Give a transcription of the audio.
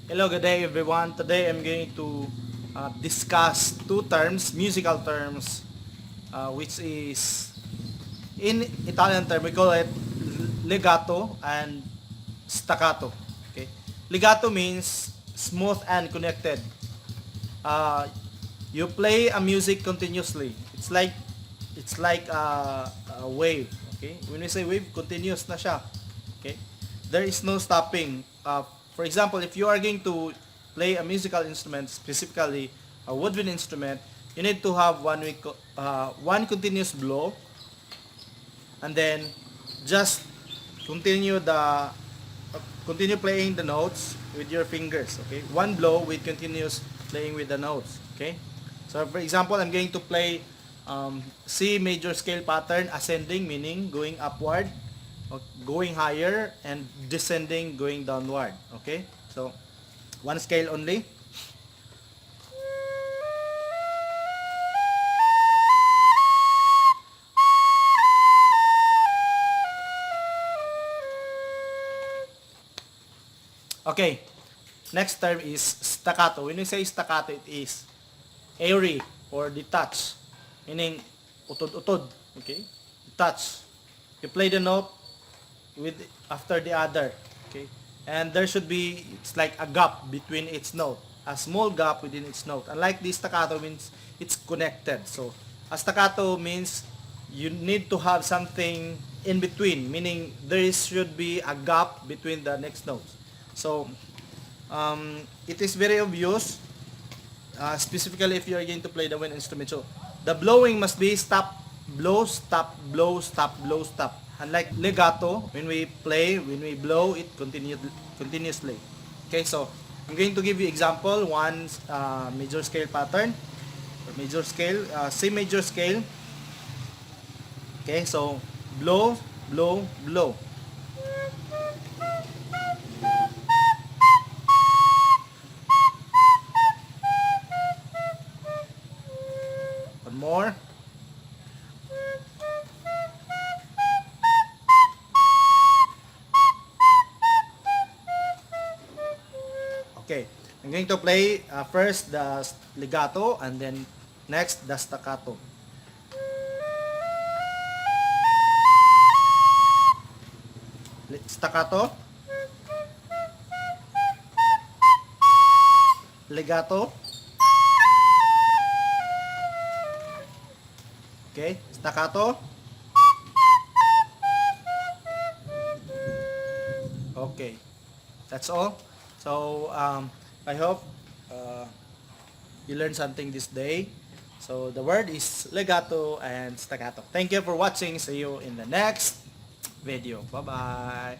Hello, good day everyone. Today I'm going to discuss two terms, musical terms, which is in Italian term we call it legato and staccato. Okay, legato means smooth and connected. Uh, you play a music continuously. It's like a wave. Okay, when we say wave, continuous na siya. Okay, there is no stopping. For example, if you are going to play a musical instrument, specifically a woodwind instrument, you need to have one continuous blow, and then just continue the continue playing the notes with your fingers. Okay, one blow with continuous playing with the notes. Okay, so for example, I'm going to play C major scale pattern, ascending meaning going upward, going higher, and descending going downward. Okay, so one scale only. Okay, next term is staccato. When we say staccato, it is airy or detached, meaning utod-utod. Okay, detached. You play the note with after the other. Okay, and there should be, it's like a gap between its note, a small gap within its note. Unlike the staccato means it's connected. So a staccato means you need to have something in between, meaning should be a gap between the next notes. So it is very obvious, specifically if you are going to play the wind instrument. So the blowing must be stop, blow, stop, blow, stop, blow, stop. Unlike legato, when we blow it continuously. Okay, so I'm going to give you example. One major scale pattern, or major scale, C major scale. Okay, so blow, blow, blow. One more. Okay, I'm going to play first the legato and then next the staccato. Staccato, legato. Okay, staccato. Okay, that's all. So I hope you learned something this day. So the word is legato and staccato. Thank you for watching. See you in the next video. Bye bye.